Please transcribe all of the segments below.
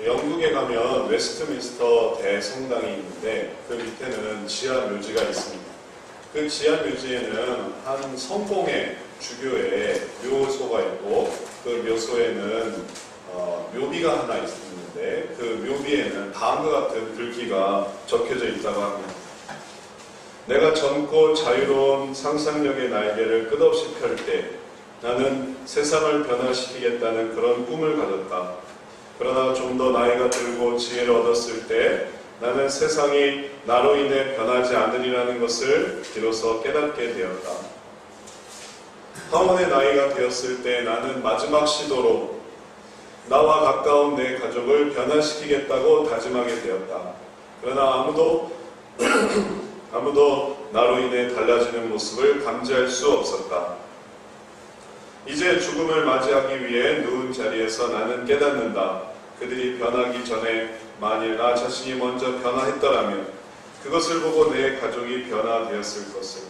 영국에 가면 웨스트민스터 대성당이 있는데 그 밑에는 지하 묘지가 있습니다. 그 지하 묘지에는 한 성공의 주교의 묘소가 있고 그 묘소에는 묘비가 하나 있는데 그 묘비에는 다음과 같은 글귀가 적혀져 있다고 합니다. 내가 젊고 자유로운 상상력의 날개를 끝없이 펼 때 나는 세상을 변화시키겠다는 그런 꿈을 가졌다. 그러나 좀 더 나이가 들고 지혜를 얻었을 때 나는 세상이 나로 인해 변하지 않으리라는 것을 비로소 깨닫게 되었다. 하원의 나이가 되었을 때 나는 마지막 시도로 나와 가까운 내 가족을 변화시키겠다고 다짐하게 되었다. 그러나 아무도 나로 인해 달라지는 모습을 감지할 수 없었다. 이제 죽음을 맞이하기 위해 누운 자리에서 나는 깨닫는다. 그들이 변하기 전에 만일 나 자신이 먼저 변화했더라면 그것을 보고 내 가족이 변화되었을 것을,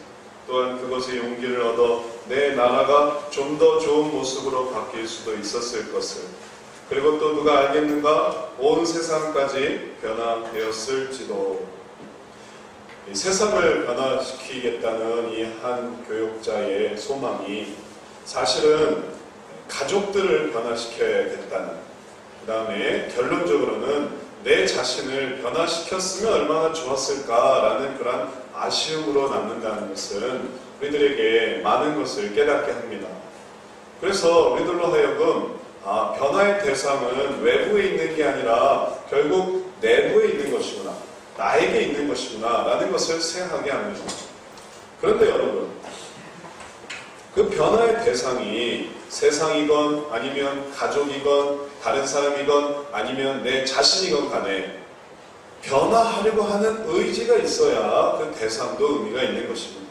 또한 그것의 용기를 얻어 내 나라가 좀 더 좋은 모습으로 바뀔 수도 있었을 것을, 그리고 또 누가 알겠는가? 온 세상까지 변화되었을지도. 이 세상을 변화시키겠다는 이 한 교육자의 소망이 사실은 가족들을 변화시켜야겠다는, 그 다음에 결론적으로는 내 자신을 변화시켰으면 얼마나 좋았을까라는 그런 아쉬움으로 남는다는 것은 우리들에게 많은 것을 깨닫게 합니다. 그래서 우리들로 하여금 변화의 대상은 외부에 있는 게 아니라 결국 내부에 있는 것이구나, 나에게 있는 것이구나 라는 것을 생각하게 합니다. 그런데 여러분, 그 변화의 대상이 세상이건 아니면 가족이건 다른 사람이건 아니면 내 자신이건 간에 변화하려고 하는 의지가 있어야 그 대상도 의미가 있는 것입니다.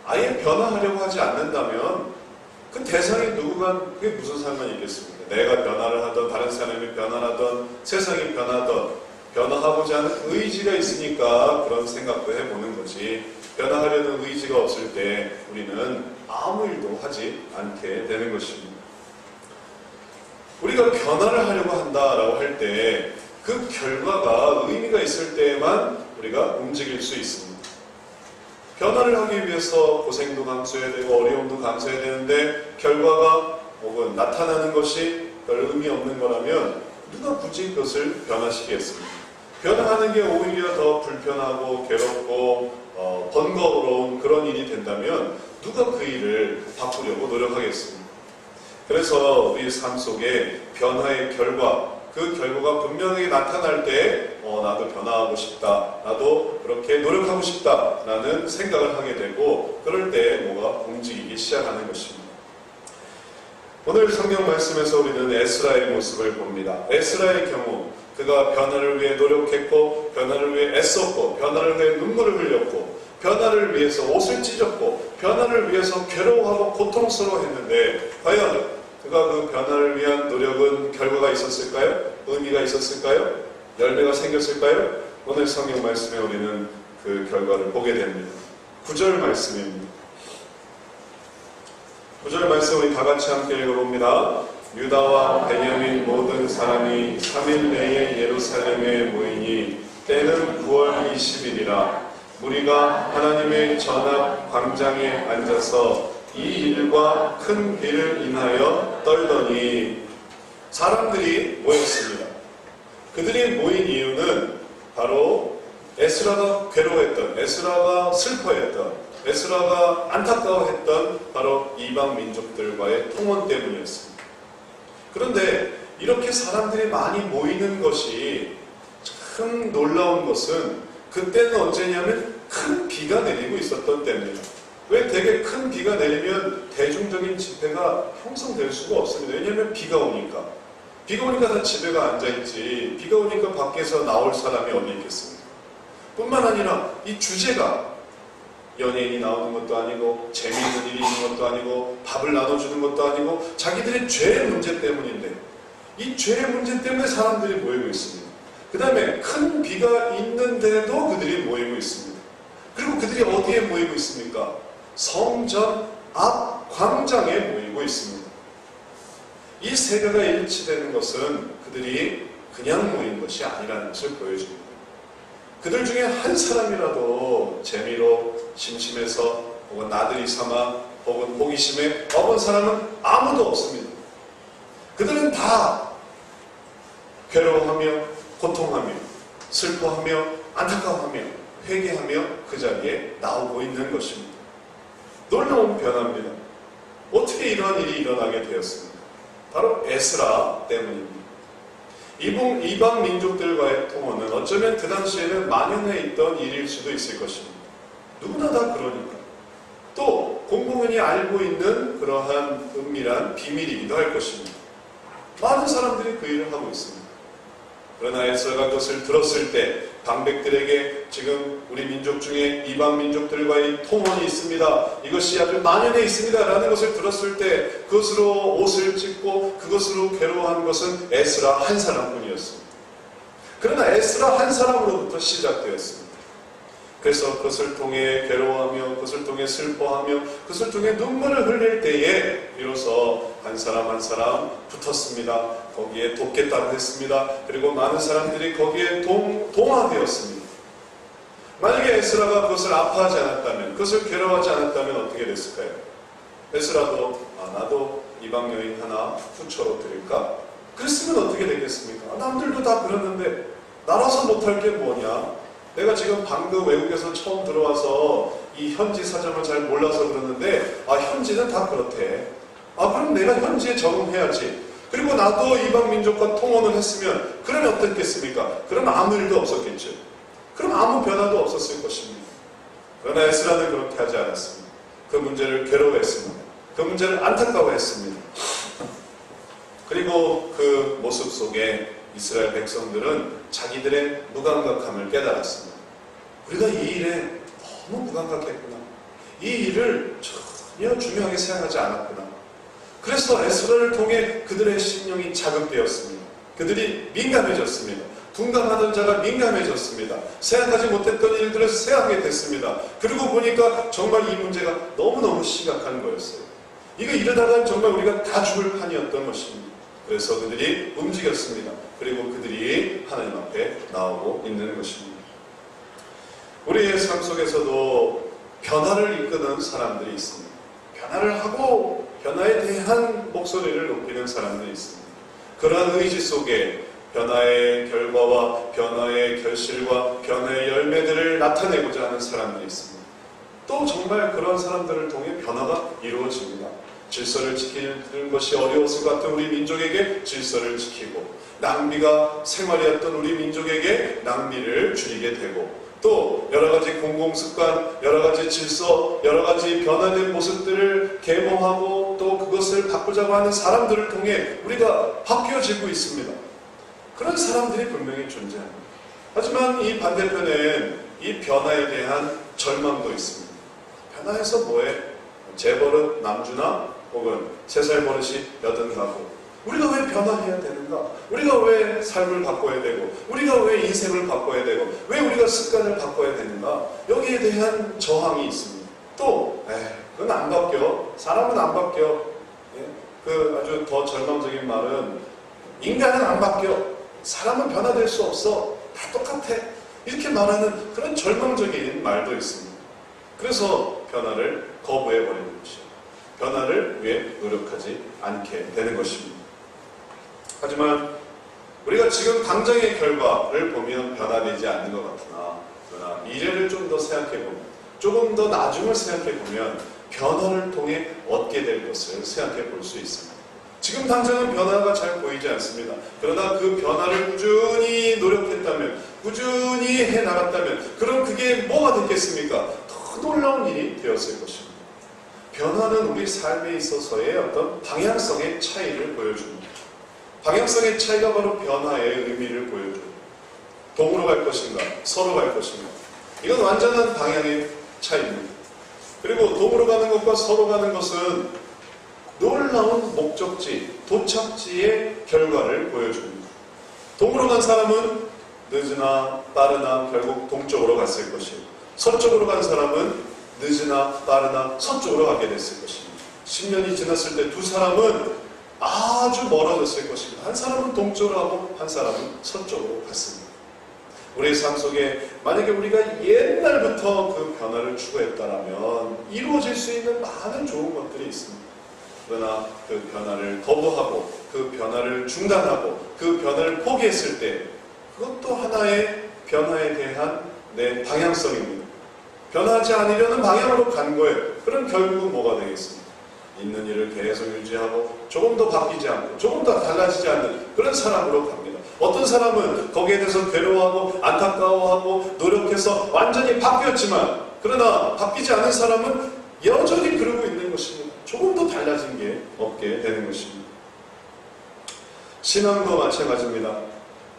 아예 변화하려고 하지 않는다면 그 대상이 누구가 그게 무슨 상관이 있겠습니까? 내가 변화를 하던 다른 사람이 변화하던 세상이 변하던 변화하고자 하는 의지가 있으니까 그런 생각도 해보는 거지, 변화하려는 의지가 없을 때 우리는 아무 일도 하지 않게 되는 것입니다. 우리가 변화를 하려고 한다라고 할 때 그 결과가 의미가 있을 때에만 우리가 움직일 수 있습니다. 변화를 하기 위해서 고생도 감수해야 되고 어려움도 감수해야 되는데 결과가 혹은 나타나는 것이 별 의미 없는 거라면 누가 굳이 그것을 변화시키겠습니까? 변화하는 게 오히려 더 불편하고 괴롭고 번거로운 그런 일이 된다면 누가 그 일을 바꾸려고 노력하겠습니까? 그래서 우리 삶 속에 변화의 결과, 그 결과가 분명히 나타날 때 나도 변화하고 싶다, 나도 그렇게 노력하고 싶다 라는 생각을 하게 되고, 그럴 때 뭐가 움직이기 시작하는 것입니다. 오늘 성경 말씀에서 우리는 에스라의 모습을 봅니다. 에스라의 경우 그가 변화를 위해 노력했고, 변화를 위해 애썼고, 변화를 위해 눈물을 흘렸고, 변화를 위해서 옷을 찢었고, 변화를 위해서 괴로워하고 고통스러워했는데 과연 그가 그 변화를 위한 노력은 결과가 있었을까요? 의미가 있었을까요? 열매가 생겼을까요? 오늘 성경 말씀에 우리는 그 결과를 보게 됩니다. 9절 말씀입니다. 9절 말씀 우리 다 같이 함께 읽어봅니다. 유다와 베냐민 모든 사람이 3일 내에 예루살렘에 모이니 때는 9월 20일이라 무리가 하나님의 전합 광장에 앉아서 이 일과 큰 비를 인하여 떨더니, 사람들이 모였습니다. 그들이 모인 이유는 바로 에스라가 괴로워했던, 에스라가 슬퍼했던, 에스라가 안타까워했던 바로 이방 민족들과의 통원 때문이었습니다. 그런데 이렇게 사람들이 많이 모이는 것이 참 놀라운 것은 그때는 언제냐면 큰 비가 내리고 있었던 때입니다. 왜 되게 큰 비가 내리면 대중적인 집회가 형성될 수가 없습니다. 왜냐하면 비가 오니까. 비가 오니까 다 집에가 앉아있지, 비가 오니까 밖에서 나올 사람이 어디 있겠습니까? 뿐만 아니라 이 주제가 연예인이 나오는 것도 아니고 재미있는 일이 있는 것도 아니고 밥을 나눠주는 것도 아니고 자기들의 죄의 문제 때문인데, 이 죄의 문제 때문에 사람들이 모이고 있습니다. 그 다음에 큰 비가 있는데도 그들이 모이고 있습니다. 그리고 그들이 어디에 모이고 있습니까? 성전 앞 광장에 모이고 있습니다. 이 세계가 일치되는 것은 그들이 그냥 모인 것이 아니라는 것을 보여줍니다. 그들 중에 한 사람이라도 재미로 심심해서 혹은 나들이 삼아 혹은 호기심에 와본 사람은 아무도 없습니다. 그들은 다 괴로워하며 고통하며 슬퍼하며 안타까워하며 회개하며 그 자리에 나오고 있는 것입니다. 놀라운 변화입니다. 어떻게 이러한 일이 일어나게 되었습니까? 바로 에스라 때문입니다. 이방 민족들과의 통혼은 어쩌면 그 당시에는 만연해 있던 일일 수도 있을 것입니다. 누구나 다 그러니까. 또 공공연히 알고 있는 그러한 은밀한 비밀이기도 할 것입니다. 많은 사람들이 그 일을 하고 있습니다. 그러나 에스라가 그것을 들었을 때 방백들에게 지금 우리 민족 중에 이방 민족들과의 통혼이 있습니다. 이것이 아주 만연해 있습니다. 라는 것을 들었을 때 그것으로 옷을 찢고 그것으로 괴로워한 것은 에스라 한 사람뿐이었습니다. 그러나 에스라 한 사람으로부터 시작되었습니다. 그래서 그것을 통해 괴로워하며 그것을 통해 슬퍼하며 그것을 통해 눈물을 흘릴 때에 비로소 한 사람 한 사람 붙었습니다. 거기에 돕겠다고 했습니다. 그리고 많은 사람들이 거기에 동화되었습니다. 만약에 에스라가 그것을 아파하지 않았다면, 그것을 괴로워하지 않았다면 어떻게 됐을까요? 에스라도 나도 이방 여인 하나 후처로 드릴까? 그랬으면 어떻게 되겠습니까? 남들도 다 그러는데 나라서 못할 게 뭐냐? 내가 지금 방금 외국에서 처음 들어와서 이 현지 사정을 잘 몰라서 그러는데 현지는 다 그렇대. 그럼 내가 현지에 적응해야지. 그리고 나도 이방 민족과 통혼을 했으면 그러면 어떻겠습니까? 그럼 아무 일도 없었겠죠. 그럼 아무 변화도 없었을 것입니다. 그러나 에스라는 그렇게 하지 않았습니다. 그 문제를 괴로워했습니다. 그 문제를 안타까워했습니다. 그리고 그 모습 속에 이스라엘 백성들은 자기들의 무감각함을 깨달았습니다. 우리가 이 일에 너무 무감각했구나. 이 일을 전혀 중요하게 생각하지 않았구나. 그래서 에스라를 통해 그들의 심령이 자극되었습니다. 그들이 민감해졌습니다. 둔감하던 자가 민감해졌습니다. 생각하지 못했던 일들을 생각하게 됐습니다. 그리고 보니까 정말 이 문제가 너무너무 심각한 거였어요. 이거 이러다가 정말 우리가 다 죽을 판이었던 것입니다. 그래서 그들이 움직였습니다. 그리고 그들이 하나님 앞에 나오고 있는 것입니다. 우리의 삶 속에서도 변화를 이끄는 사람들이 있습니다. 변화를 하고 변화에 대한 목소리를 높이는 사람들이 있습니다. 그러한 의지 속에 변화의 결과와 변화의 결실과 변화의 열매들을 나타내고자 하는 사람들이 있습니다. 또 정말 그런 사람들을 통해 변화가 이루어집니다. 질서를 지키는 것이 어려웠을 것 같은 우리 민족에게 질서를 지키고, 낭비가 생활이었던 우리 민족에게 낭비를 줄이게 되고, 또 여러가지 공공습관, 여러가지 질서, 여러가지 변화된 모습들을 계몽하고 또 그것을 바꾸자고 하는 사람들을 통해 우리가 바뀌어지고 있습니다. 그런 사람들이 분명히 존재합니다. 하지만 이 반대편엔 이 변화에 대한 절망도 있습니다. 변화해서 뭐해? 재벌은 남주나 혹은 3살 버릇이 80가구. 우리가 왜 변화해야 되는가? 우리가 왜 삶을 바꿔야 되고, 우리가 왜 인생을 바꿔야 되고, 왜 우리가 습관을 바꿔야 되는가? 여기에 대한 저항이 있습니다. 또 그건 안 바뀌어. 사람은 안 바뀌어. 그 아주 더 절망적인 말은 인간은 안 바뀌어. 사람은 변화될 수 없어. 다 똑같아. 이렇게 말하는 그런 절망적인 말도 있습니다. 그래서 변화를 거부해버리는 것이에요. 변화를 위해 노력하지 않게 되는 것입니다. 하지만 우리가 지금 당장의 결과를 보면 변화되지 않는 것 같으나, 그러나 미래를 좀 더 생각해보면, 조금 더 나중을 생각해보면 변화를 통해 얻게 될 것을 생각해 볼 수 있습니다. 지금 당장은 변화가 잘 보이지 않습니다. 그러나 그 변화를 꾸준히 노력했다면, 꾸준히 해나갔다면, 그럼 그게 뭐가 됐겠습니까? 더 놀라운 일이 되었을 것입니다. 변화는 우리 삶에 있어서의 어떤 방향성의 차이를 보여줍니다. 방향성의 차이가 바로 변화의 의미를 보여줘요. 동으로 갈 것인가, 서로 갈 것인가. 이건 완전한 방향의 차이입니다. 그리고 동으로 가는 것과 서로 가는 것은 놀라운 목적지, 도착지의 결과를 보여줍니다. 동으로 간 사람은 늦으나 빠르나 결국 동쪽으로 갔을 것이고, 서쪽으로 간 사람은 늦으나 빠르나 서쪽으로 가게 됐을 것입니다. 10년이 지났을 때 두 사람은 아주 멀어졌을 것입니다. 한 사람은 동쪽으로 하고 한 사람은 서쪽으로 갔습니다. 우리의 삶 속에 만약에 우리가 옛날부터 그 변화를 추구했다면 이루어질 수 있는 많은 좋은 것들이 있습니다. 그러나 그 변화를 거부하고 그 변화를 중단하고 그 변화를 포기했을 때 그것도 하나의 변화에 대한 내 방향성입니다. 변하지 않으려는 방향으로 간 거예요. 그럼 결국은 뭐가 되겠습니까? 있는 일을 계속 유지하고 조금 더 바뀌지 않고 조금 더 달라지지 않는 그런 사람으로 갑니다. 어떤 사람은 거기에 대해서 괴로워하고 안타까워하고 노력해서 완전히 바뀌었지만 그러나 바뀌지 않은 사람은 여전히 그러고 있는 것입니다. 조금 더 달라진 게 없게 되는 것입니다. 신앙도 마찬가지입니다.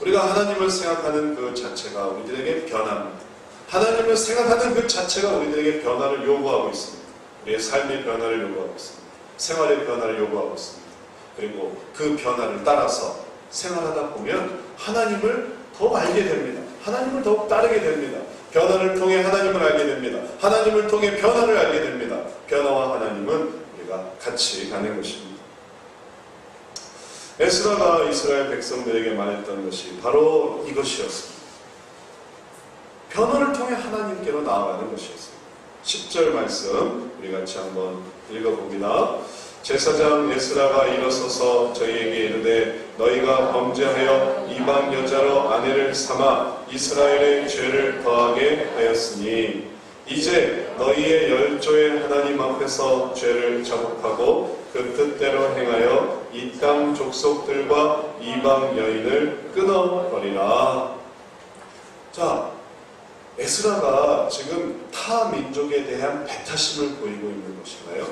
우리가 하나님을 생각하는 그 자체가 우리들에게 변합니다. 하나님을 생각하는 그 자체가 우리들에게 변화를 요구하고 있습니다. 우리의 삶의 변화를 요구하고 있습니다. 생활의 변화를 요구하고 있습니다. 그리고 그 변화를 따라서 생활하다 보면 하나님을 더 알게 됩니다. 하나님을 더욱 따르게 됩니다. 변화를 통해 하나님을 알게 됩니다. 하나님을 통해 변화를 알게 됩니다. 변화와 하나님은 우리가 같이 가는 것입니다. 에스라가 이스라엘 백성들에게 말했던 것이 바로 이것이었습니다. 변화를 통해 하나님께로 나아가는 것이었습니다. 10절 말씀 우리 같이 한번 읽어봅니다. 제사장 에스라가 일어서서 저희에게 이르되 너희가 범죄하여 이방 여자로 아내를 삼아 이스라엘의 죄를 더하게 하였으니 이제 너희의 열조의 하나님 앞에서 죄를 자복하고 그 뜻대로 행하여 이 땅 족속들과 이방 여인을 끊어버리라. 자, 에스라가 지금 타 민족에 대한 배타심을 보이고 있는 것인가요?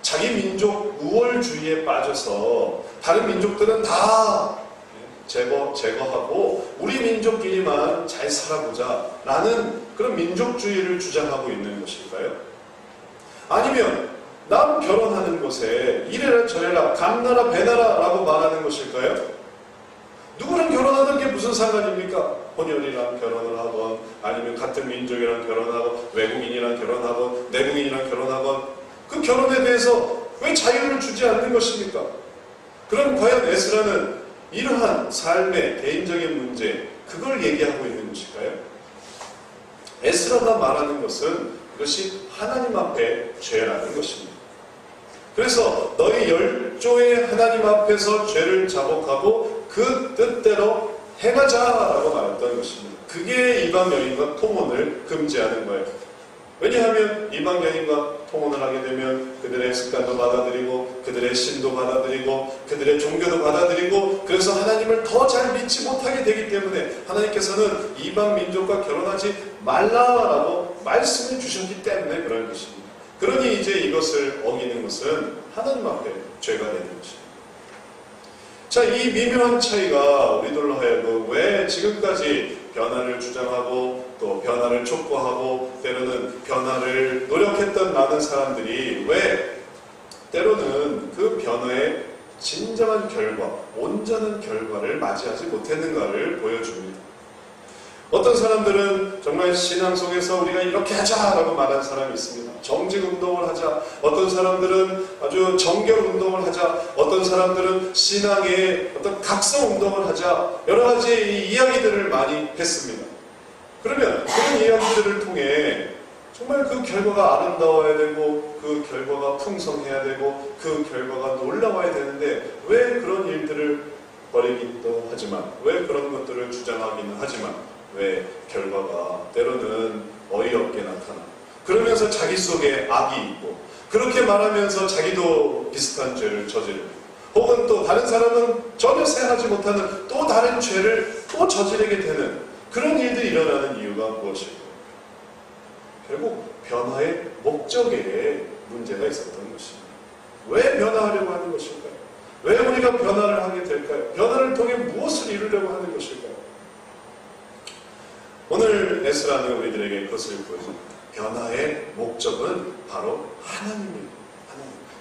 자기 민족 우월주의에 빠져서 다른 민족들은 다 제거하고 우리 민족끼리만 잘 살아보자 라는 그런 민족주의를 주장하고 있는 것일까요? 아니면 남 결혼하는 곳에 이래라 저래라 감나라 배나라 라고 말하는 것일까요? 누구랑 결혼하는 게 무슨 상관입니까? 혼혈이랑 결혼을 하건 아니면 같은 민족이랑 결혼하건 외국인이랑 결혼하건 내국인이랑 결혼하건 그 결혼에 대해서 왜 자유를 주지 않는 것입니까? 그럼 과연 에스라는 이러한 삶의 개인적인 문제 그걸 얘기하고 있는 것일까요? 에스라가 말하는 것은 이것이 하나님 앞에 죄라는 것입니다. 그래서 너희 열조의 하나님 앞에서 죄를 자복하고 그 뜻대로 행하자라고 말했던 것입니다. 그게 이방 여인과 통혼을 금지하는 거예요. 왜냐하면 이방 여인과 통혼을 하게 되면 그들의 습관도 받아들이고 그들의 신도 받아들이고 그들의 종교도 받아들이고 그래서 하나님을 더 잘 믿지 못하게 되기 때문에 하나님께서는 이방 민족과 결혼하지 말라라고 말씀해 주셨기 때문에 그런 것입니다. 그러니 이제 이것을 어기는 것은 하나님 앞에 죄가 되는 것입니다. 자, 이 미묘한 차이가 우리들로 하여금 왜 지금까지 변화를 주장하고 또 변화를 촉구하고 때로는 변화를 노력했던 많은 사람들이 왜 때로는 그 변화의 진정한 결과, 온전한 결과를 맞이하지 못했는가를 보여줍니다. 어떤 사람들은 정말 신앙 속에서 우리가 이렇게 하자라고 말한 사람이 있습니다. 정직운동을 하자. 어떤 사람들은 아주 정결운동을 하자. 어떤 사람들은 신앙의 어떤 각성운동을 하자. 여러 가지 이야기들을 많이 했습니다. 그러면 그런 이야기들을 통해 정말 그 결과가 아름다워야 되고 그 결과가 풍성해야 되고 그 결과가 놀라워야 되는데 왜 그런 일들을 벌이기도 하지만 왜 그런 것들을 주장하기는 하지만 왜 결과가 때로는 어이없게 나타나 그러면서 자기 속에 악이 있고 그렇게 말하면서 자기도 비슷한 죄를 저지르고 혹은 또 다른 사람은 전혀 생각하지 못하는 또 다른 죄를 또 저지르게 되는 그런 일들이 일어나는 이유가 무엇일까요? 결국 변화의 목적에 문제가 있었던 것입니다. 왜 변화하려고 하는 것일까요? 왜 우리가 변화를 하게 될까요? 변화를 통해 무엇을 이루려고 하는 것일까요? 오늘 에스라는 우리들에게 그것을 보여줍니다. 변화의 목적은 바로 하나님입니다.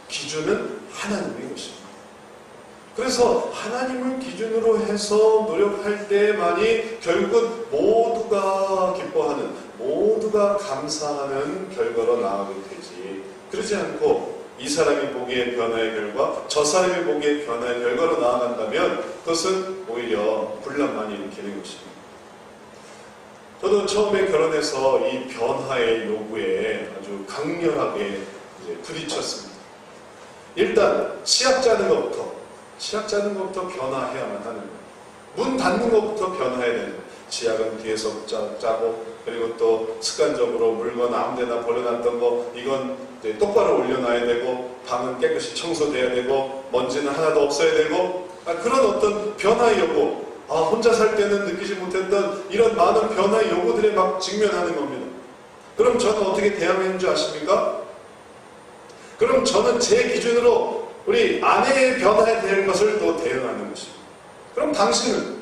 기준은 하나님인 것입니다. 그래서 하나님을 기준으로 해서 노력할 때만이 결국은 모두가 기뻐하는, 모두가 감사하는 결과로 나아가게 되지. 그러지 않고 이 사람이 보기에 변화의 결과, 저 사람이 보기에 변화의 결과로 나아간다면 그것은 오히려 분란만 일으키는 것입니다. 저도 처음에 결혼해서 이 변화의 요구에 아주 강렬하게 부딪혔습니다. 일단 시약 짜는 것부터 변화해야만 하는 거예요. 문 닫는 것부터 변화해야 되는 거예요. 시약은 뒤에서 짜고, 그리고 또 습관적으로 물건 아무데나 버려놨던 거 이건 똑바로 올려놔야 되고, 방은 깨끗이 청소돼야 되고, 먼지는 하나도 없어야 되고, 그런 어떤 변화의 요구, 혼자 살 때는 느끼지 못했던 이런 많은 변화의 요구들에 막 직면하는 겁니다. 그럼 저는 어떻게 대응하는 줄 아십니까? 그럼 저는 제 기준으로 우리 아내의 변화에 대한 것을 또 대응하는 것입니다. 그럼 당신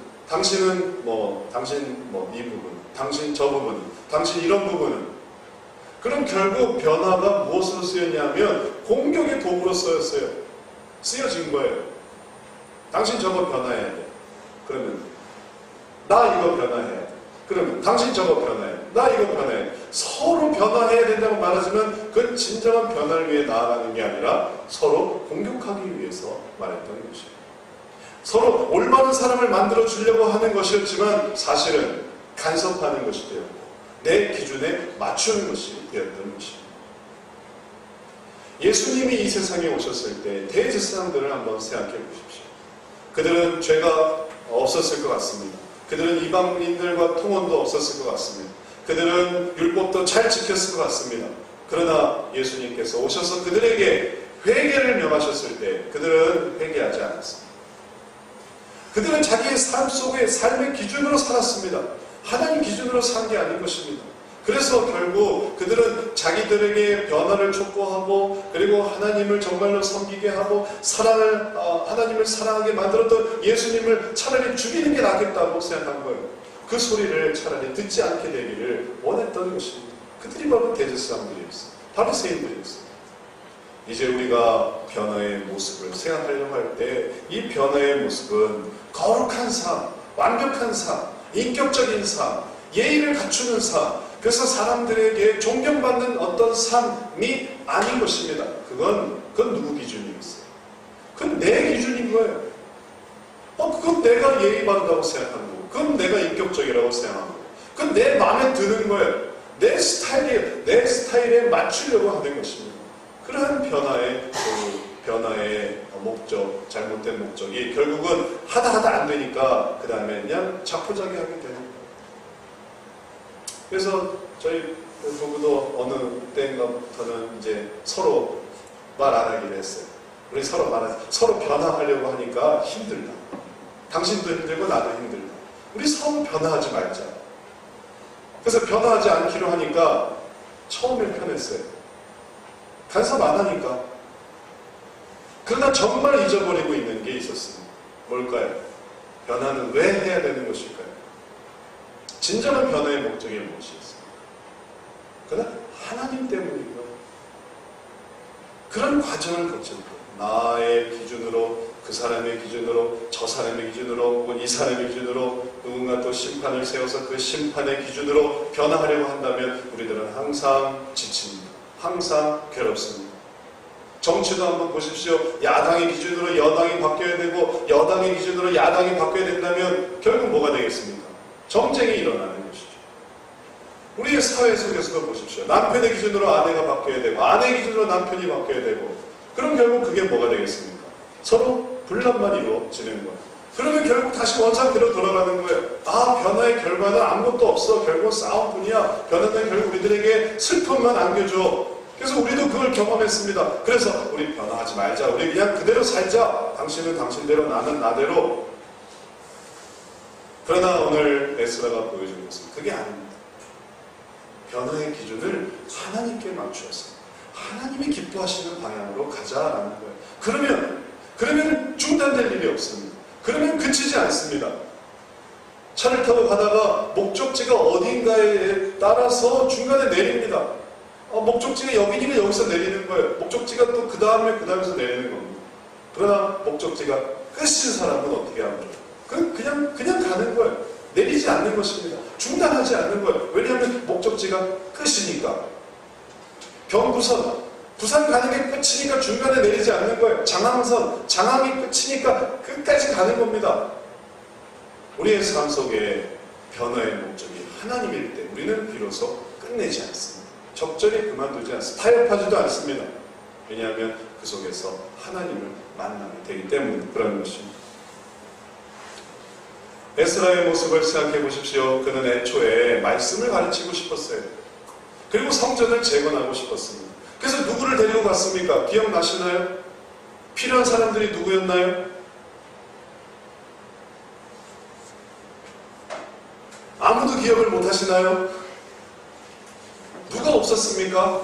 이 부분, 당신 저 부분, 당신 이런 부분은, 그럼 결국 변화가 무엇으로 쓰였냐면 공격의 도구로 쓰여진 거예요. 당신 저거 변화해야 돼. 그러면 나 이거 변화해야 돼. 그러면 당신 저거 변화해. 나 이거 변화해. 서로 변화해야 된다고 말하지만 그건 진정한 변화를 위해 나아가는 게 아니라 서로 공격하기 위해서 말했던 것입니다. 서로 올바른 사람을 만들어 주려고 하는 것이었지만 사실은 간섭하는 것이 되었고 내 기준에 맞추는 것이 되었던 것입니다. 예수님이 이 세상에 오셨을 때 대제사장들을 한번 생각해 보십시오. 그들은 죄가 없었을 것 같습니다. 그들은 이방인들과 통혼도 없었을 것 같습니다. 그들은 율법도 잘 지켰을 것 같습니다. 그러나 예수님께서 오셔서 그들에게 회개를 명하셨을 때 그들은 회개하지 않았습니다. 그들은 자기의 삶 속에 삶의 기준으로 살았습니다. 하나님 기준으로 산 게 아닌 것입니다. 그래서 결국 그들은 자기들에게 변화를 촉구하고 그리고 하나님을 정말로 섬기게 하고 하나님을 사랑하게 만들었던 예수님을 차라리 죽이는 게 낫겠다고 생각한 거예요. 그 소리를 차라리 듣지 않게 되기를 원했던 것입니다. 그들이 바로 대제사장들이었어요. 바리새인들이었어요. 이제 우리가 변화의 모습을 생각하려고 할 때 이 변화의 모습은 거룩한 삶, 완벽한 삶, 인격적인 삶, 예의를 갖추는 삶, 그래서 사람들에게 존경받는 어떤 삶이 아닌 것입니다. 그건 누구 기준이겠어요? 그건 내 기준인 거예요. 그건 내가 예의 바르다고 생각하는 거고, 그건 내가 인격적이라고 생각하는 거고, 그건 내 마음에 드는 거예요. 내 스타일에 맞추려고 하는 것입니다. 그러한 변화의 목적, 잘못된 목적이 결국은 하다 안 되니까 그 다음에 그냥 자포자기하게 되는 거예요. 그래서 저희 부부도 어느 때인가부터는 이제 서로 말 안 하기로 했어요. 우리 서로 변화하려고 하니까 힘들다. 당신도 힘들고 나도 힘들다. 우리 서로 변화하지 말자. 그래서 변화하지 않기로 하니까 처음에 편했어요. 간섭 안 하니까. 그러나 정말 잊어버리고 있는 게 있었습니다. 뭘까요? 변화는 왜 해야 되는 것일까요? 진정한 변화의 목적이 무엇이었어요? 그러나 하나님 때문인 거예요. 그런 과정을 거친 거예요. 나의 기준으로, 그 사람의 기준으로, 저 사람의 기준으로, 혹은 이 사람의 기준으로 누군가 또 심판을 세워서 그 심판의 기준으로 변화하려고 한다면 우리들은 항상 지칩니다. 항상 괴롭습니다. 정치도 한번 보십시오. 야당의 기준으로 여당이 바뀌어야 되고 여당의 기준으로 야당이 바뀌어야 된다면 결국 뭐가 되겠습니까? 정쟁이 일어나는 것이죠. 우리의 사회 속에서도 보십시오. 남편의 기준으로 아내가 바뀌어야 되고 아내의 기준으로 남편이 바뀌어야 되고 그럼 결국 그게 뭐가 되겠습니까? 서로 분란만 이루어지는 거예요. 그러면 결국 다시 원상태로 돌아가는 거예요. 변화의 결과는 아무것도 없어. 결국 싸움뿐이야. 변화는 결국 우리들에게 슬픔만 안겨줘. 그래서 우리도 그걸 경험했습니다. 그래서 우리 변화하지 말자. 우리 그냥 그대로 살자. 당신은 당신대로 나는 나대로. 그러나 오늘 에스라가 보여준 것은 그게 아닙니다. 변화의 기준을 하나님께 맞추어서 하나님이 기뻐하시는 방향으로 가자라는 거예요. 그러면 중단될 일이 없습니다. 그러면 그치지 않습니다. 차를 타고 가다가 목적지가 어딘가에 따라서 중간에 내립니다. 목적지가 여기니까 여기서 내리는 거예요. 목적지가 또 그 다음에서 내리는 겁니다. 그러나 목적지가 끝인 사람은 어떻게 하죠? 그냥 가는 거예요. 내리지 않는 것입니다. 중단하지 않는 거예요. 왜냐하면 목적지가 끝이니까. 경부선 부산 가는 게 끝이니까 중간에 내리지 않는 거예요. 장항선, 장항이 끝이니까 끝까지 가는 겁니다. 우리의 삶 속에 변화의 목적이 하나님일 때 우리는 비로소 끝내지 않습니다. 적절히 그만두지 않습니다. 타협하지도 않습니다. 왜냐하면 그 속에서 하나님을 만나게 되기 때문에 그런 것입니다. 에스라의 모습을 생각해 보십시오. 그는 애초에 말씀을 가르치고 싶었어요. 그리고 성전을 재건하고 싶었습니다. 그래서 누구를 데리고 갔습니까? 기억나시나요? 필요한 사람들이 누구였나요? 아무도 기억을 못 하시나요? 누가 없었습니까?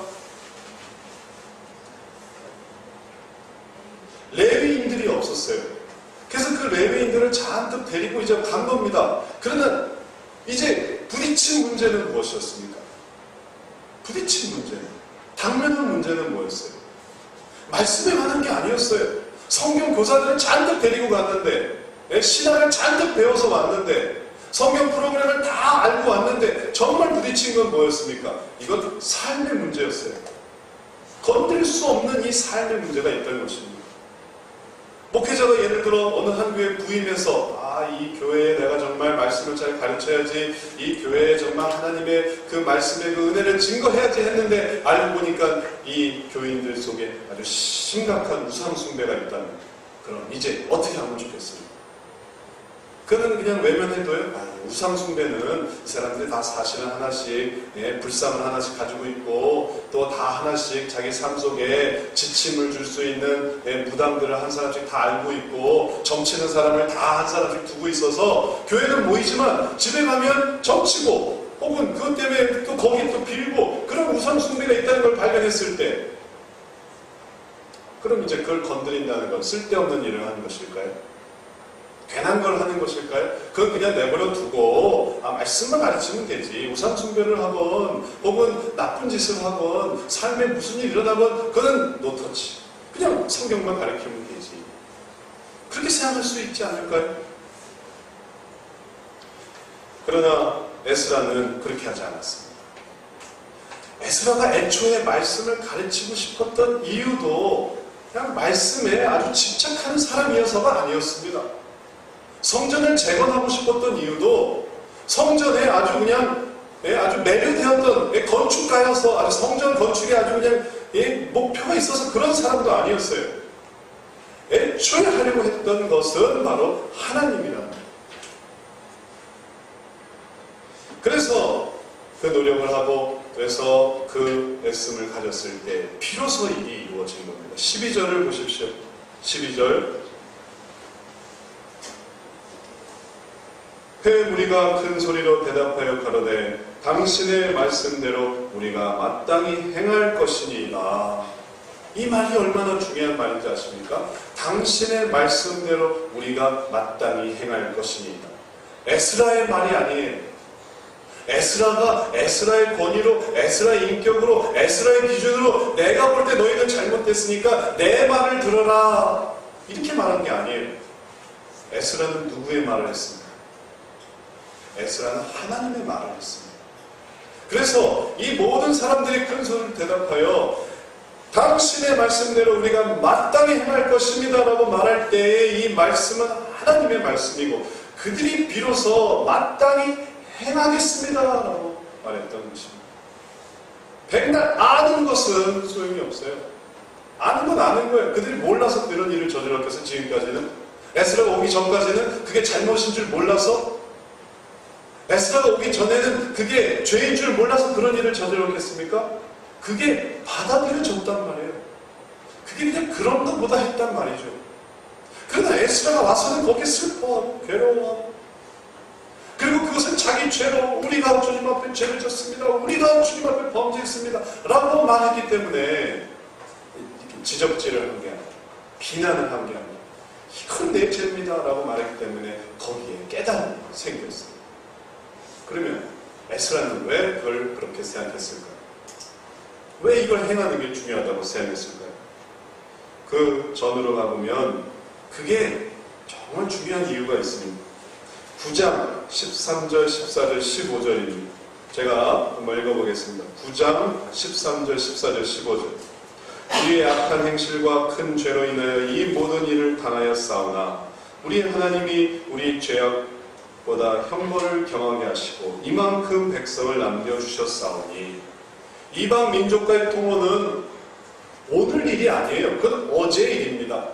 레위인들이 없었어요. 그래서 그 레위인들을 잔뜩 데리고 이제 간 겁니다. 그러나 이제 부딪힌 문제는 무엇이었습니까? 부딪힌 문제는, 당면한 문제는 뭐였어요? 말씀에 관한 게 아니었어요. 성경 교사들을 잔뜩 데리고 갔는데, 신학을 잔뜩 배워서 왔는데, 성경 프로그램을 다 알고 왔는데 정말 부딪힌 건 뭐였습니까? 이건 삶의 문제였어요. 건들 수 없는 이 삶의 문제가 있다는 것입니다. 목회자가 예를 들어 어느 한 교회 부임해서 이 교회에 내가 정말 말씀을 잘 가르쳐야지, 이 교회에 정말 하나님의 그 말씀의 그 은혜를 증거해야지 했는데 알고 보니까 이 교인들 속에 아주 심각한 우상 숭배가 있다는, 그럼 이제 어떻게 하면 좋겠어요? 그는 그냥 외면해도요, 우상 숭배는 이 사람들이 다 사실은 하나씩, 불상을 하나씩 가지고 있고 또 다 하나씩 자기 삶 속에 지침을 줄 수 있는 무당들을 한 사람씩 다 알고 있고 점치는 사람을 다 한 사람씩 두고 있어서 교회는 모이지만 집에 가면 점치고 혹은 그것 때문에 또 거기에 또 빌고 그런 우상 숭배가 있다는 걸 발견했을 때, 그럼 이제 그걸 건드린다는 건 쓸데없는 일을 하는 것일까요? 괜한 걸 하는 것일까요? 그건 그냥 내버려 두고 말씀만 가르치면 되지, 우상 숭배를 하건 혹은 나쁜 짓을 하건 삶에 무슨 일이 일어나건 그건 노터치, 그냥 성경만 가르치면 되지, 그렇게 생각할 수 있지 않을까요? 그러나 에스라는 그렇게 하지 않았습니다. 에스라가 애초에 말씀을 가르치고 싶었던 이유도 그냥 말씀에 아주 집착하는 사람이어서가 아니었습니다. 성전을 재건하고 싶었던 이유도 성전에 아주 그냥 아주 매료되었던 건축가여서 아주 성전 건축에 아주 그냥 목표가 있어서 그런 사람도 아니었어요. 애초에 하려고 했던 것은 바로 하나님이랍니다. 그래서 그 노력을 하고 그래서 그 애씀을 가졌을 때 비로소 일이 이루어진 겁니다. 12절을 보십시오. 12절. 우리가 큰 소리로 대답하여 가로되 당신의 말씀대로 우리가 마땅히 행할 것이니이다. 이 말이 얼마나 중요한 말인지 아십니까? 당신의 말씀대로 우리가 마땅히 행할 것이니이다. 에스라의 말이 아니에요. 에스라가 에스라의 권위로, 에스라의 인격으로, 에스라의 기준으로 내가 볼 때 너희는 잘못됐으니까 내 말을 들어라, 이렇게 말한 게 아니에요. 에스라는 누구의 말을 했습니까? 에스라는 하나님의 말을 했습니다. 그래서 이 모든 사람들이 큰 소리를 대답하여 당신의 말씀대로 우리가 마땅히 행할 것입니다 라고 말할 때에 이 말씀은 하나님의 말씀이고 그들이 비로소 마땅히 행하겠습니다 라고 말했던 것입니다. 백날 아는 것은 소용이 없어요. 아는 건 아는 거예요. 그들이 몰라서 그런 일을 저질렀겠어요. 지금까지는 에스라가 오기 전까지는 그게 잘못인 줄 몰라서, 에스라가 오기 전에는 그게 죄인 줄 몰라서 그런 일을 저질렀겠습니까? 그게 받아들여졌단 말이에요. 그게 그냥 그런 것보다 했단 말이죠. 그러나 에스라가 와서는 거기에 슬퍼하고 괴로워하고, 그리고 그것은 자기 죄로 우리가 주님 앞에 죄를 졌습니다, 우리가 주님 앞에 범죄했습니다 라고 말했기 때문에 지적질을 한 게 아니라 비난을 한 게 아니라 이건 내 죄입니다 라고 말했기 때문에 거기에 깨달음이 생겼어요. 그러면 에스라는 왜 그걸 그렇게 생각했을까요? 왜 이걸 행하는 게 중요하다고 생각했을까요? 그 전으로 가보면 그게 정말 중요한 이유가 있습니다. 9장 13절, 14절, 15절입니다. 제가 한번 읽어보겠습니다. 9장 13절, 14절, 15절. 우리의 악한 행실과 큰 죄로 인하여 이 모든 일을 당하였사오나 우리 하나님이 우리 죄악보다 형벌을 경하게 하시고 이만큼 백성을 남겨주셨사오니 이방 민족과의 통혼은 오늘 일이 아니에요. 그건 어제의 일입니다.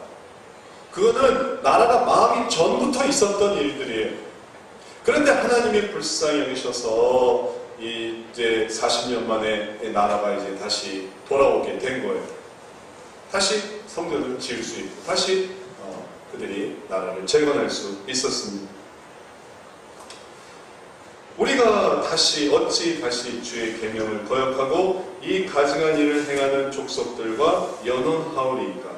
그거는 나라가 망하기 전부터 있었던 일들이에요. 그런데 하나님이 불쌍히 여기셔서 이제 40년 만에 나라가 이제 다시 돌아오게 된 거예요. 다시 성전을 지을 수 있고 다시 그들이 나라를 재건할 수 있었습니다. 우리가 어찌 다시 주의 계명을 거역하고 이 가증한 일을 행하는 족속들과 연원하오리이까.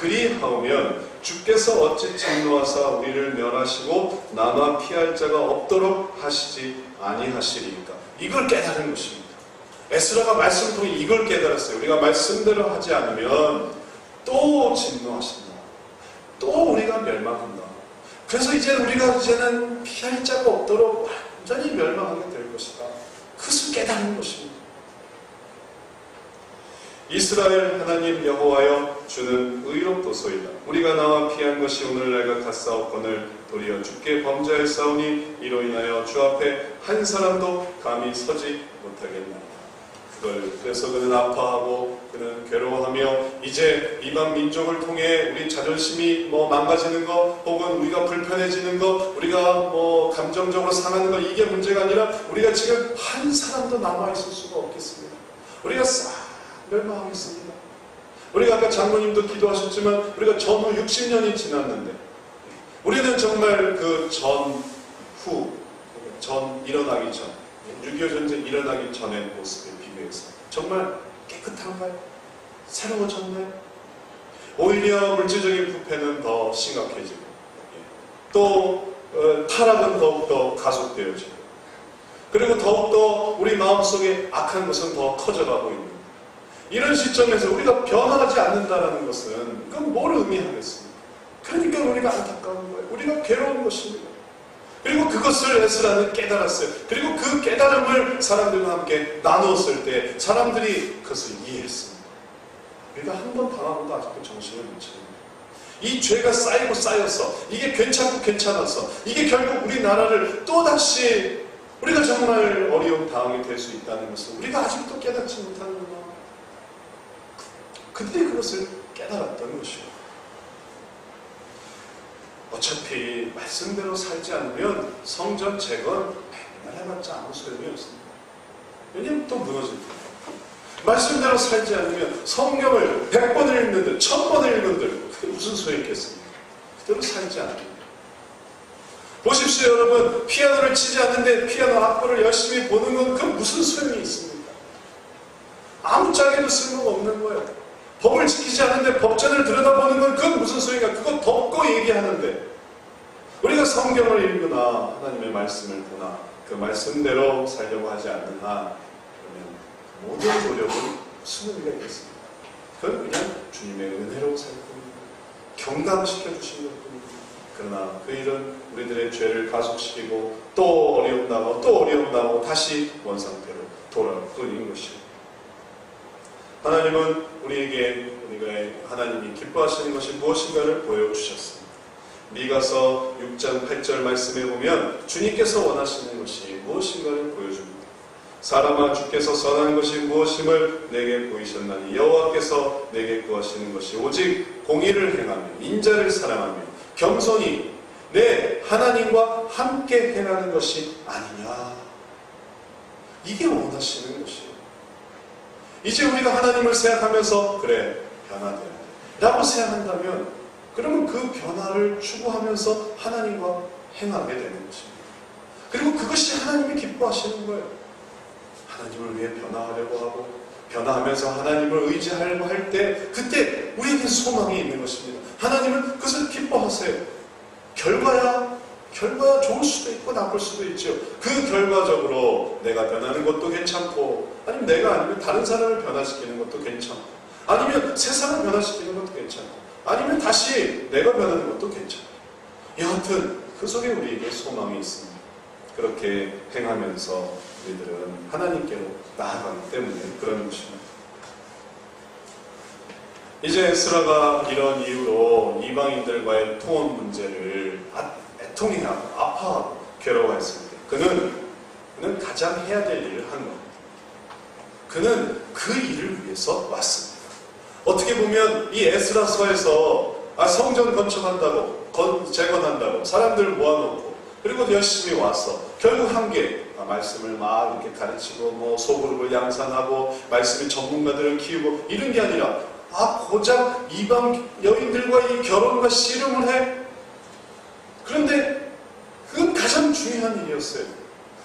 그리하오면 주께서 어찌 진노하사 우리를 멸하시고 남아 피할 자가 없도록 하시지 아니하시리이까. 이걸 깨달은 것입니다. 에스라가 말씀을 통해 이걸 깨달았어요. 우리가 말씀대로 하지 않으면 또 진노하신다. 또 우리가 멸망한다. 그래서 우리가 피할 자가 없도록 완전히 멸망하게 될 것이다. 그것을 깨닫는 것입니다. 이스라엘 하나님 여호와여 주는 의롭도소이다. 우리가 나와 피한 것이 오늘날과 같사옵거늘 도리어 주께 범죄하였사오니 이로 인하여 주 앞에 한 사람도 감히 서지 못하겠나이다. 그래서 그는 아파하고 그는 괴로워하며 이제 이방 민족을 통해 우리 자존심이 망가지는 것 혹은 우리가 불편해지는 것 우리가 감정적으로 상하는 것 이게 문제가 아니라 우리가 지금 한 사람도 남아있을 수가 없겠습니다. 우리가 싹 멸망하겠습니다. 우리가 아까 장로님도 기도하셨지만 우리가 전후 60년이 지났는데 우리는 정말 그 일어나기 전 6.25 전쟁 일어나기 전의 모습에 비교해서 정말 깨끗한가요? 새로워졌나요? 오히려 물질적인 부패는 더 심각해지고 또 타락은 더욱더 가속되어지고 그리고 더욱더 우리 마음속에 악한 것은 더 커져가고 있는 이런 시점에서 우리가 변화하지 않는다는 것은 그건 뭘 의미하겠습니까? 그러니까 우리가 안타까운 거예요. 우리가 괴로운 것입니다. 그리고 그것을 에스라는 깨달았어요. 그리고 그 깨달음을 사람들과 함께 나누었을 때 사람들이 그것을 이해했습니다. 우리가 한 번 당하고도 아직도 정신을 못 차립니다. 이 죄가 쌓이고 쌓여서 이게 괜찮고 괜찮아서 이게 결국 우리나라를 또다시 우리가 정말 어려운 당하게 될 수 있다는 것을 우리가 아직도 깨닫지 못하는 것. 그들이 그것을 깨달았던 것이요. 어차피 말씀대로 살지 않으면 성전 재건 맨날 해봤자 아무 소용이 없습니다. 왜냐하면 또 무너질 거예요. 말씀대로 살지 않으면 성경을 100번을 읽는들 1000번을 읽는들 그게 무슨 소용이 있겠습니까? 그대로 살지 않으면. 보십시오 여러분, 피아노를 치지 않는데 피아노 악보를 열심히 보는 건 그 무슨 소용이 있습니까? 아무 짝에도 쓸모가 없는 거예요. 법을 지키지 않는데 법전을 들여다보는 건 그건 무슨 소리가 그거 덮고 얘기하는데 우리가 성경을 읽거나 하나님의 말씀을 보나 그 말씀대로 살려고 하지 않는 한 그러면 모든 노력은 무슨 의미가 있겠습니까? 그건 그냥 주님의 은혜로 살 뿐입니다. 경감시켜 주신 것 뿐입니다. 그러나 그 일은 우리들의 죄를 가속시키고 또 어려움 나고 다시 원상태로 돌아올 뿐인 것이죠. 하나님은 우리에게 우리가 하나님이 기뻐하시는 것이 무엇인가를 보여주셨습니다. 미가서 6장 8절 말씀에 보면 주님께서 원하시는 것이 무엇인가를 보여줍니다. 사람아 주께서 선한 것이 무엇임을 내게 보이셨나니 여호와께서 내게 구하시는 것이 오직 공의를 행하며 인자를 사랑하며 겸손히 내 하나님과 함께 행하는 것이 아니냐. 이게 원하시는 것이에요. 이제 우리가 하나님을 생각하면서 그래 변화돼야 돼 라고 생각한다면 그러면 그 변화를 추구하면서 하나님과 행하게 되는 것입니다. 그리고 그것이 하나님이 기뻐하시는 거예요. 하나님을 위해 변화하려고 하고 변화하면서 하나님을 의지하려고 할 때 그때 우리에게 소망이 있는 것입니다. 하나님은 그것을 기뻐하세요. 결과야 좋을 수도 있고 나쁠 수도 있죠. 그 결과적으로 내가 변하는 것도 괜찮고 아니면 내가 아니면 다른 사람을 변화시키는 것도 괜찮고 아니면 세상을 변화시키는 것도 괜찮고 아니면 다시 내가 변하는 것도 괜찮고 여하튼 그 속에 우리에게 소망이 있습니다. 그렇게 행하면서 우리들은 하나님께로 나아가기 때문에 그런 것입니다. 이제 에스라가 이런 이유로 이방인들과의 통혼 문제를 애통해하고 아파하고 괴로워했습니다. 그는 가장 해야 될 일을 한 겁니다. 그는 그 일을 위해서 왔습니다. 어떻게 보면 이 에스라서에서 성전 건축한다고 재건한다고 사람들을 모아놓고 그리고 열심히 와서 결국 한 게 말씀을 막 이렇게 가르치고 뭐 소그룹을 양산하고 말씀의 전문가들을 키우고 이런 게 아니라 고작 이방 여인들과 이 결혼과 씨름을 해. 그런데 그건 가장 중요한 일이었어요.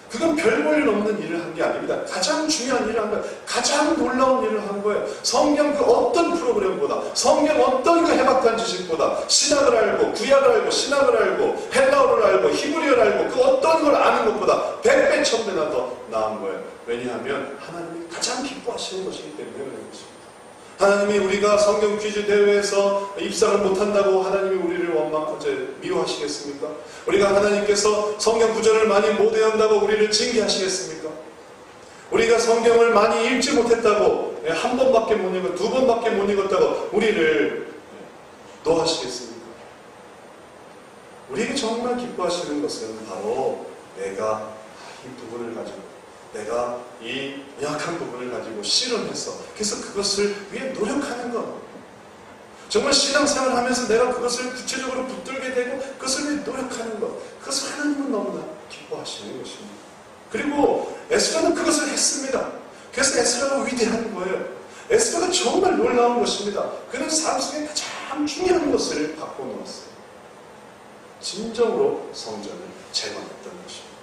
그건 별 볼 일 없는 일을 한 게 아닙니다. 가장 중요한 일을 한 거예요. 가장 놀라운 일을 한 거예요. 성경 그 어떤 프로그램보다, 성경 어떤 그 해박한 지식보다 신학을 알고 구약을 알고 신학을 알고 헬라어를 알고 히브리어를 알고 그 어떤 걸 아는 것보다 100배 1000배나 더 나은 거예요. 왜냐하면 하나님이 가장 기뻐하시는 것이기 때문에 그런 것입니다. 하나님이 우리가 성경 퀴즈 대회에서 입상을 못한다고 하나님이 우리를 미워하시겠습니까? 우리가 하나님께서 성경 구절을 많이 못 외운다고 우리를 징계하시겠습니까? 우리가 성경을 많이 읽지 못했다고 한 번밖에 못 읽었고 두 번밖에 못 읽었다고 우리를 노하시겠습니까? 우리에게 정말 기뻐하시는 것은 바로 내가 이 부분을 가지고 내가 이 약한 부분을 가지고 씨름해서 그래서 그것을 위해 노력하는 것. 정말 신앙생활을 하면서 내가 그것을 구체적으로 붙들게 되고 그것을 위해 노력하는 것. 그것을 하나님은 너무나 기뻐하시는 것입니다. 그리고 에스라는 그것을 했습니다. 그래서 에스라가 위대한 거예요. 에스라가 정말 놀라운 것입니다. 그는 삶 속에 가장 중요한 것을 갖고 놓았어요. 진정으로 성전을 재건했던 것입니다.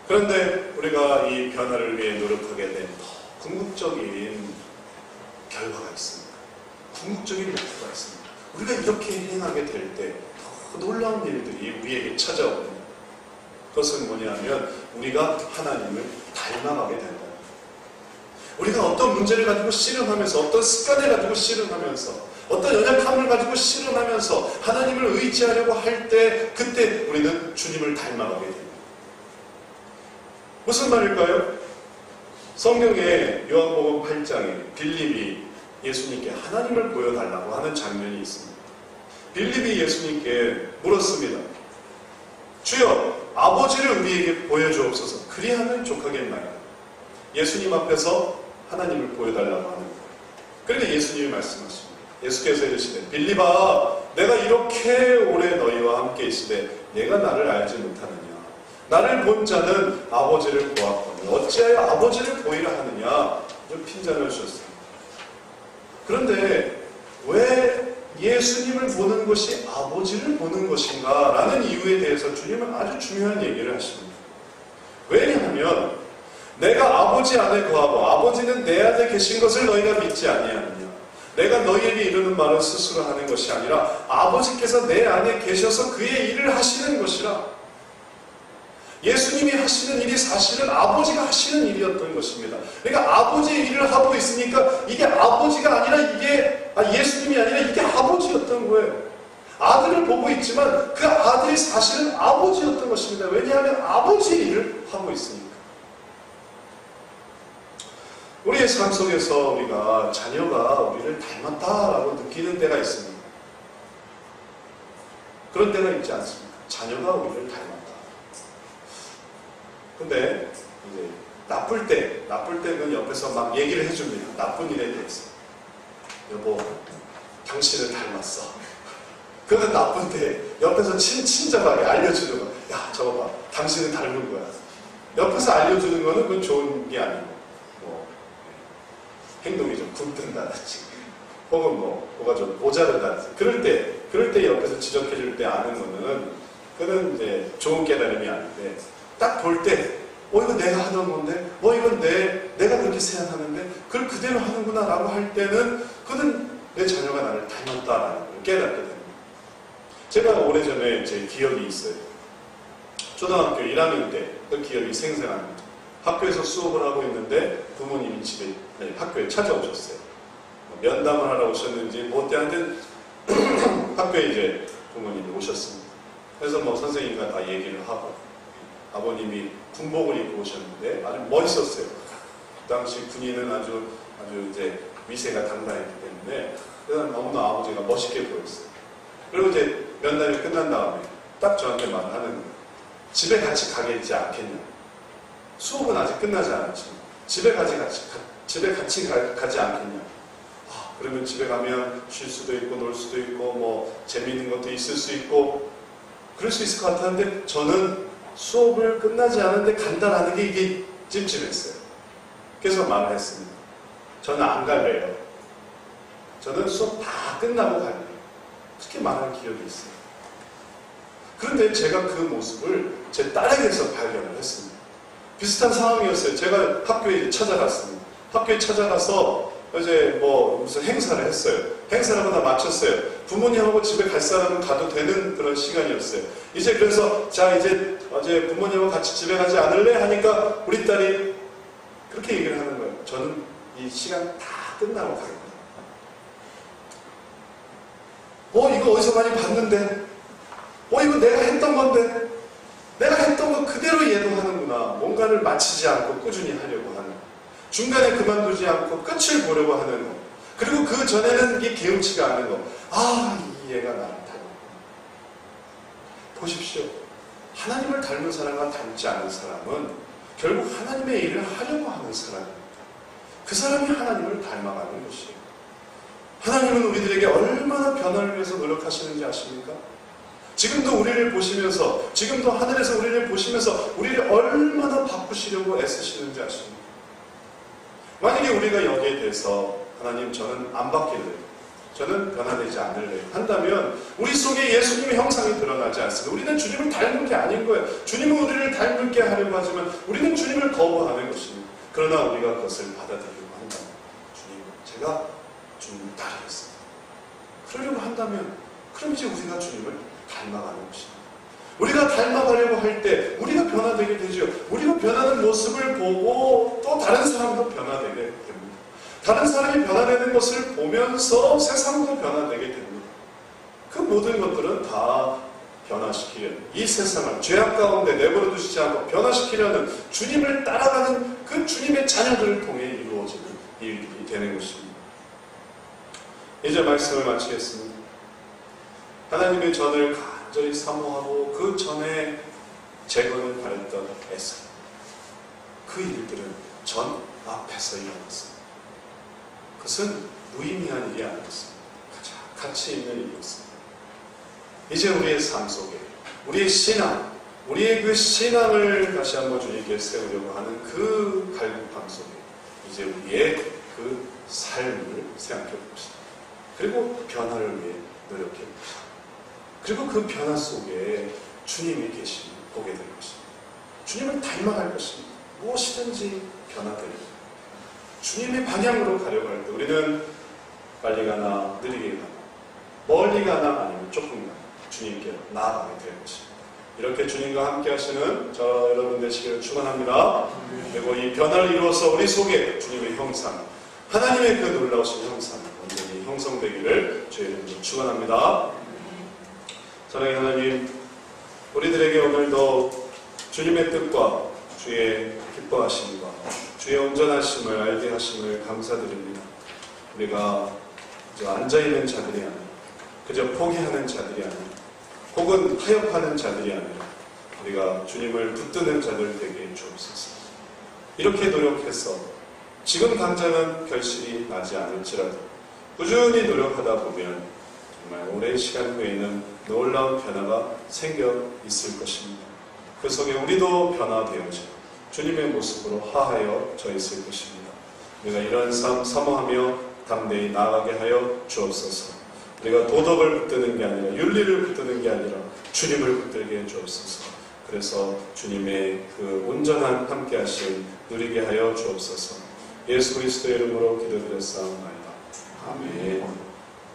그런데 우리가 이 변화를 위해 노력하게 된 더 궁극적인 결과가 있습니다. 궁극적인 목표가 있습니다. 우리가 이렇게 행하게 될 때 더 놀라운 일들이 우리에게 찾아옵니다. 그것은 뭐냐면 우리가 하나님을 닮아가게 된다. 우리가 어떤 문제를 가지고 씨름하면서 어떤 습관을 가지고 씨름하면서 어떤 연약함을 가지고 씨름하면서 하나님을 의지하려고 할 때 그때 우리는 주님을 닮아가게 됩니다. 무슨 말일까요? 성경에 요한복음 8장에 빌립이 예수님께 하나님을 보여달라고 하는 장면이 있습니다. 빌립이 예수님께 물었습니다. 주여, 아버지를 우리에게 보여주옵소서. 그리하면 족하겠나요? 예수님 앞에서 하나님을 보여달라고 하는 거예요. 그런데 예수님이 말씀하십니다. 예수께서 이르시되 빌립아, 내가 이렇게 오래 너희와 함께 있으되 내가 나를 알지 못하느냐? 나를 본 자는 아버지를 보았거니 어찌하여 아버지를 보이라 하느냐? 좀 핀잔을 주셨습니다. 그런데 왜 예수님을 보는 것이 아버지를 보는 것인가? 라는 이유에 대해서 주님은 아주 중요한 얘기를 하십니다. 왜냐하면 내가 아버지 안에 거하고 아버지는 내 안에 계신 것을 너희가 믿지 아니하느냐? 내가 너희에게 이르는 말은 스스로 하는 것이 아니라 아버지께서 내 안에 계셔서 그의 일을 하시는 것이라. 예수님이 하시는 일이 사실은 아버지가 하시는 일이었던 것입니다. 그러니까 아버지의 일을 하고 있으니까 이게 아버지가 아니라 이게 예수님이 아니라 이게 아버지였던 거예요. 아들을 보고 있지만 그 아들이 사실은 아버지였던 것입니다. 왜냐하면 아버지의 일을 하고 있으니까. 우리의 삶 속에서 우리가 자녀가 우리를 닮았다라고 느끼는 때가 있습니다. 그런 때가 있지 않습니까? 자녀가 우리를 닮았다. 근데 이제 나쁠 때는 옆에서 막 얘기를 해줍니다. 나쁜 일에 대해서. 여보, 당신을 닮았어. 그건 나쁜데 옆에서 친절하게 알려주는 거. 야, 저거 봐. 당신은 닮은 거야. 옆에서 알려주는 거는 그건 좋은 게 아니고 뭐 행동이 좀 굼뜬다든지 혹은 뭐가 좀 모자르다든지 그럴 때 옆에서 지적해줄 때 아는 거는 그건 이제 좋은 깨달음이 아닌데 딱 볼 때, 이거 내가 하던 건데, 이건 내가 그렇게 생각하는데, 그걸 그대로 하는구나 라고 할 때는, 그는 내 자녀가 나를 닮았다라는 걸 깨닫게 됩니다. 제가 오래전에 제 기억이 있어요. 초등학교 1학년 때 그 기억이 생생합니다. 학교에서 수업을 하고 있는데, 부모님이 학교에 찾아오셨어요. 면담을 하러 오셨는지, 때한테 학교에 이제 부모님이 오셨습니다. 그래서 선생님과 다 얘기를 하고, 아버님이 군복을 입고 오셨는데 아주 멋있었어요. 그 당시 군인은 아주 아주 이제 위세가 당당했기 때문에 그냥 너무나 아버지가 멋있게 보였어요. 그리고 이제 면담이 끝난 다음에 딱 저한테 말하는 거예요. 집에 같이 가겠지 않겠냐. 수업은 아직 끝나지 않았지만 집에 같이 가지 않겠냐. 그러면 집에 가면 쉴 수도 있고 놀 수도 있고 뭐 재미있는 것도 있을 수 있고 그럴 수 있을 것 같았는데 저는 수업을 끝나지 않은데 간다라는 게 이게 찜찜했어요. 그래서 말을 했습니다. 저는 안 갈래요. 저는 수업 다 끝나고 갈래요. 그렇게 말한 기억이 있어요. 그런데 제가 그 모습을 제 딸에게서 발견을 했습니다. 비슷한 상황이었어요. 제가 학교에 찾아갔습니다. 학교에 찾아가서 이제 뭐 무슨 행사를 했어요. 행사를 하고 다 마쳤어요. 부모님하고 집에 갈 사람은 가도 되는 그런 시간이었어요. 이제 그래서 자 이제 어제 부모님하고 같이 집에 가지 않을래? 하니까 우리 딸이 그렇게 얘기를 하는 거예요. 저는 이 시간 다 끝나고 가겠다. 이거 어디서 많이 봤는데? 이거 내가 했던 건데? 내가 했던 거 그대로 얘도 하는구나. 뭔가를 마치지 않고 꾸준히 하려고 하는 거. 중간에 그만두지 않고 끝을 보려고 하는 거. 그리고 그 전에는 이게 개운치가 않은 거. 이 얘가 나를 닮았구나. 보십시오. 하나님을 닮은 사람과 닮지 않은 사람은 결국 하나님의 일을 하려고 하는 사람입니다. 그 사람이 하나님을 닮아가는 것이에요. 하나님은 우리들에게 얼마나 변화를 위해서 노력하시는지 아십니까? 지금도 우리를 보시면서, 지금도 하늘에서 우리를 보시면서 우리를 얼마나 바꾸시려고 애쓰시는지 아십니까? 만약에 우리가 여기에 대해서 하나님 저는 안 바뀔래요. 저는 변화되지 않을래요. 한다면 우리 속에 예수님의 형상이 드러나지 않습니다. 우리는 주님을 닮은 게 아닌 거예요. 주님은 우리를 닮게 하려고 하지만 우리는 주님을 거부하는 것입니다. 그러나 우리가 그것을 받아들이려고 한다면 주님, 제가 주님 딸이었습니다. 그러려고 한다면 그럼 이제 우리가 주님을 닮아가는 것입니다. 우리가 닮아가려고 할 때 우리가 변화되게 되죠. 우리가 변하는 모습을 보고 또 다른 사람도 변화되게 됩니다. 다른 사람이 변화되는 것을 보면서 세상도 변화되게 됩니다. 그 모든 것들은 다 변화시키려는, 이 세상을 죄악 가운데 내버려 두시지 않고 변화시키려는 주님을 따라가는 그 주님의 자녀들을 통해 이루어지는 일들이 되는 것입니다. 이제 말씀을 마치겠습니다. 하나님의 전을 간절히 사모하고 그 전에 재건을 바랬던 에서 그 일들은 전 앞에서 일어났습니다. 그것은 무의미한 일이 아니었습니다. 가장 가치 있는 일이었습니다. 이제 우리의 삶 속에 우리의 신앙, 우리의 그 신앙을 다시 한번 주님께 세우려고 하는 그 갈급함 속에 이제 우리의 그 삶을 생각해 봅시다. 그리고 변화를 위해 노력해 봅시다. 그리고 그 변화 속에 주님이 계심을 보게 될 것입니다. 주님을 닮아갈 것입니다. 무엇이든지 변화됩니다. 주님의 방향으로 가려고 할 때 우리는 빨리 가나 느리게 가나 멀리 가나 아니면 조금 가나 주님께 나아가게 될 것입니다. 이렇게 주님과 함께 하시는 저 여러분 되시기를 축원합니다. 그리고 이 변화를 이루어서 우리 속에 주님의 형상, 하나님의 그 놀라우신 형상 완전히 형성되기를 주의 이름으로 축원합니다. 사랑의 하나님, 우리들에게 오늘도 주님의 뜻과 주의 기뻐하심과 주의 온전하심을 알게 하심을 감사드립니다. 우리가 앉아있는 자들이 아니라 그저 포기하는 자들이 아니라 혹은 타협하는 자들이 아니라 우리가 주님을 붙드는 자들 되게 주옵소서. 이렇게 노력해서 지금 당장은 결실이 나지 않을지라도 꾸준히 노력하다 보면 정말 오랜 시간 후에는 놀라운 변화가 생겨 있을 것입니다. 그 속에 우리도 변화되어지고 주님의 모습으로 화하여 져 있을 것입니다. 우리가 이런 삶 사모하며 담대히 나아가게 하여 주옵소서. 우리가 도덕을 붙드는 게 아니라 윤리를 붙드는 게 아니라 주님을 붙들게 해 주옵소서. 그래서 주님의 그 온전한 함께 하심 누리게 하여 주옵소서. 예수 그리스도의 이름으로 기도드렸사옵나이다. 아멘.